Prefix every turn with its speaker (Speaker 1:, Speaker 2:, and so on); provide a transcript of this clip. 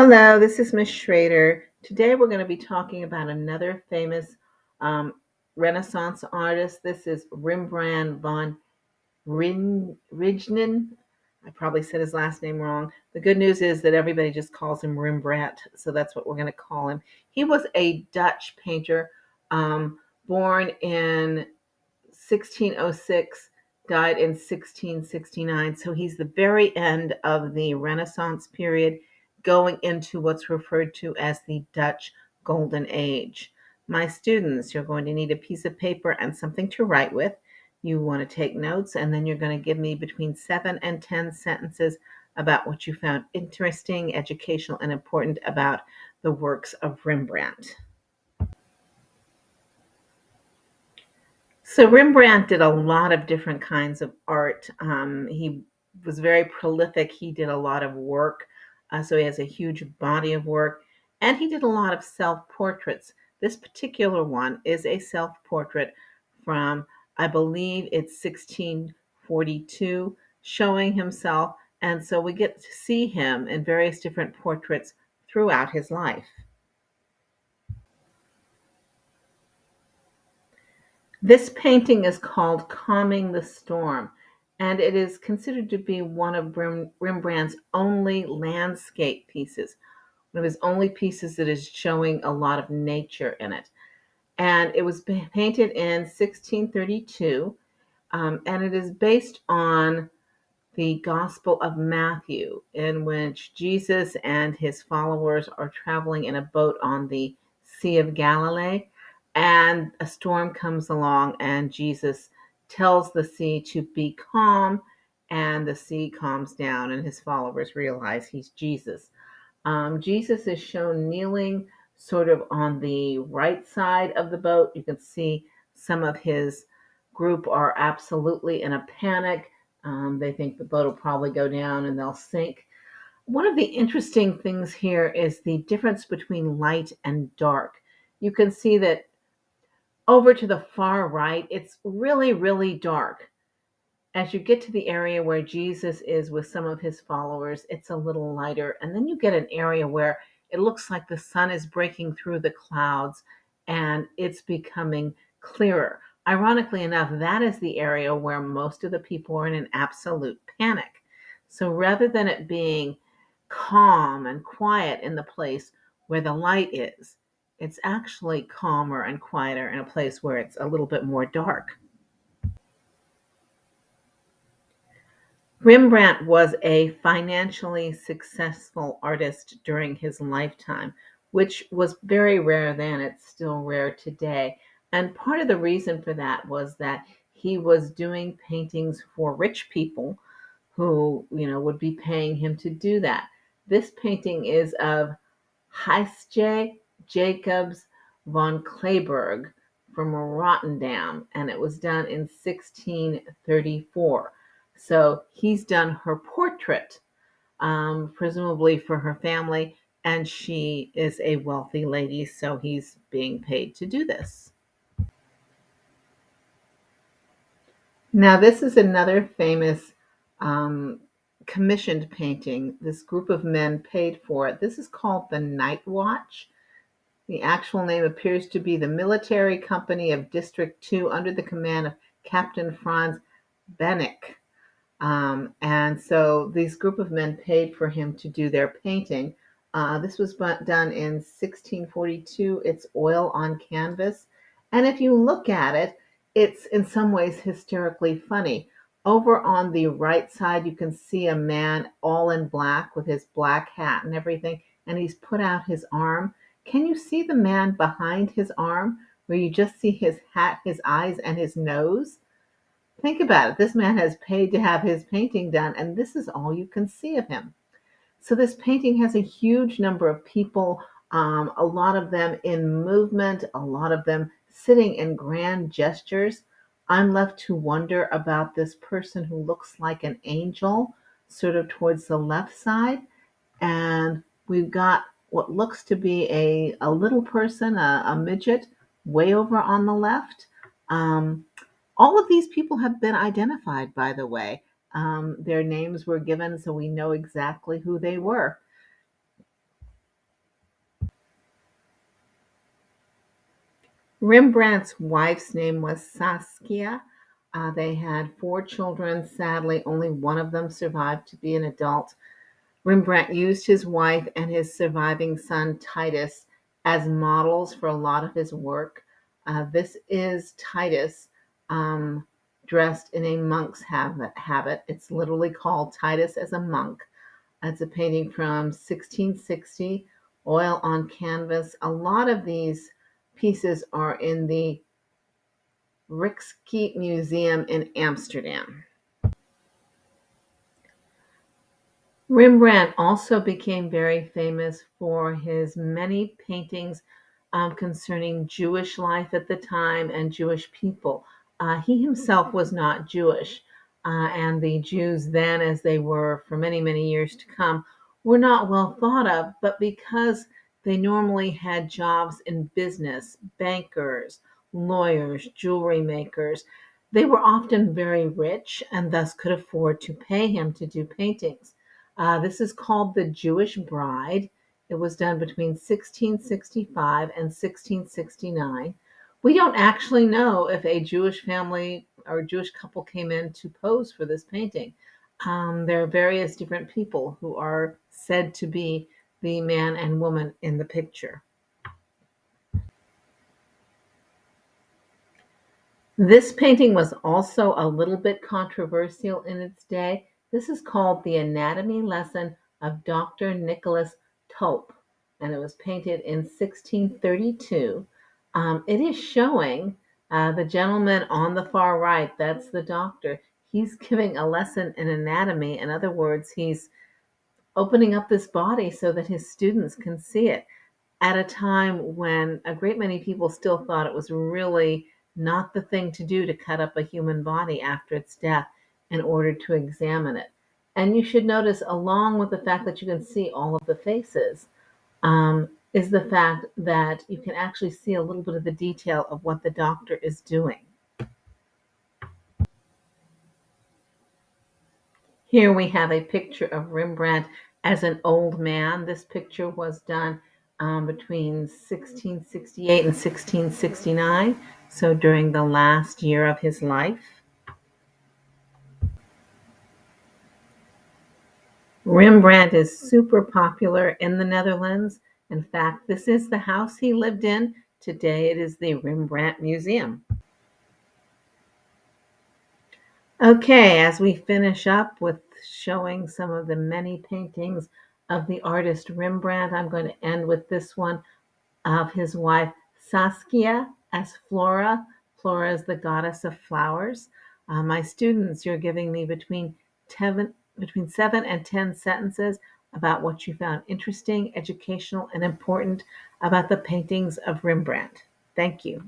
Speaker 1: Hello, this is Miss Schrader. Today we're going to be talking about another famous um, Renaissance artist. This is Rembrandt von Rijnen. I probably said his last name wrong. The good news is that everybody just calls him Rembrandt, so that's what we're going to call him. He was a Dutch painter, um, born in 1606, died in 1669. So he's the very end of the Renaissance period, going into what's referred to as the Dutch Golden Age. My students, you're going to need a piece of paper and something to write with. You want to take notes, and then you're going to give me between 7 and 10 sentences about what you found interesting, educational, and important about the works of Rembrandt. So Rembrandt did a lot of different kinds of art. He was very prolific. He did a lot of work. So he has a huge body of work. And he did a lot of self portraits. This particular one is a self portrait from, I believe it's 1642, showing himself. And so we get to see him in various different portraits throughout his life. This painting is called Calming the Storm, and it is considered to be one of Rembrandt's only landscape pieces, one of his only pieces that is showing a lot of nature in it. And it was painted in 1632, and it is based on the Gospel of Matthew, in which Jesus and his followers are traveling in a boat on the Sea of Galilee, and a storm comes along, and Jesus tells the sea to be calm, and the sea calms down, and his followers realize he's Jesus. Jesus is shown kneeling sort of on the right side of the boat. You can see some of his group are absolutely in a panic. They think the boat will probably go down and they'll sink. One of the interesting things here is the difference between light and dark. You can see that over to the far right, it's really, really dark. As you get to the area where Jesus is with some of his followers, it's a little lighter. And then you get an area where it looks like the sun is breaking through the clouds and it's becoming clearer. Ironically enough, that is the area where most of the people are in an absolute panic. So rather than it being calm and quiet in the place where the light is, it's actually calmer and quieter in a place where it's a little bit more dark. Rembrandt was a financially successful artist during his lifetime, which was very rare then. It's still rare today. And part of the reason for that was that he was doing paintings for rich people who, would be paying him to do that. This painting is of Heisje Jacobs von Kleberg from Rotterdam, and it was done in 1634. So he's done her portrait, presumably for her family, and she is a wealthy lady, so he's being paid to do this. Now, this is another famous um, commissioned painting. This group of men paid for it. This is called the Night Watch. The actual name appears to be the Military Company of District 2 under the command of Captain Franz Bennick. And so these group of men paid for him to do their painting. This was done in 1642. It's oil on canvas. And if you look at it, it's in some ways hysterically funny. Over on the right side, you can see a man all in black with his black hat and everything, and he's put out his arm. Can you see the man behind his arm where you just see his hat, his eyes, and his nose? Think about it. This man has paid to have his painting done, and this is all you can see of him. So, this painting has a huge number of people, a lot of them in movement, a lot of them sitting in grand gestures. I'm left to wonder about this person who looks like an angel, sort of towards the left side. And we've got what looks to be a little person, a midget, way over on the left. Um, all of these people have been identified, by the way. Their names were given so we know exactly who they were. Rembrandt's wife's name was Saskia. They had four children. Sadly, only one of them survived to be an adult. Rembrandt used his wife and his surviving son Titus as models for a lot of his work. This is Titus um, dressed in a monk's habit. It's literally called Titus as a Monk. It's a painting from 1660, oil on canvas. A lot of these pieces are in the Rijksmuseum Museum in Amsterdam. Rembrandt also became very famous for his many paintings concerning Jewish life at the time and Jewish people. He himself was not Jewish, and the Jews then, as they were for many, many years to come, were not well thought of, but because they normally had jobs in business, bankers, lawyers, jewelry makers, they were often very rich and thus could afford to pay him to do paintings. This is called The Jewish Bride. It was done between 1665 and 1669. We don't actually know if a Jewish family or Jewish couple came in to pose for this painting. There are various different people who are said to be the man and woman in the picture. This painting was also a little bit controversial in its day. This is called The Anatomy Lesson of Dr. Nicholas Tulp, and it was painted in 1632. It is showing the gentleman on the far right, that's the doctor. He's giving a lesson in anatomy. In other words, he's opening up this body so that his students can see it at a time when a great many people still thought it was really not the thing to do to cut up a human body after its death in order to examine it. And you should notice, along with the fact that you can see all of the faces, is the fact that you can actually see a little bit of the detail of what the doctor is doing. Here we have a picture of Rembrandt as an old man. This picture was done between 1668 and 1669, so during the last year of his life. Rembrandt is super popular in the Netherlands. In fact, this is the house he lived in. Today it is the Rembrandt Museum. Okay, as we finish up with showing some of the many paintings of the artist Rembrandt, I'm going to end with this one of his wife Saskia as Flora. Flora is the goddess of flowers. My students, you're giving me between 7 and 10 sentences about what you found interesting, educational, and important about the paintings of Rembrandt. Thank you.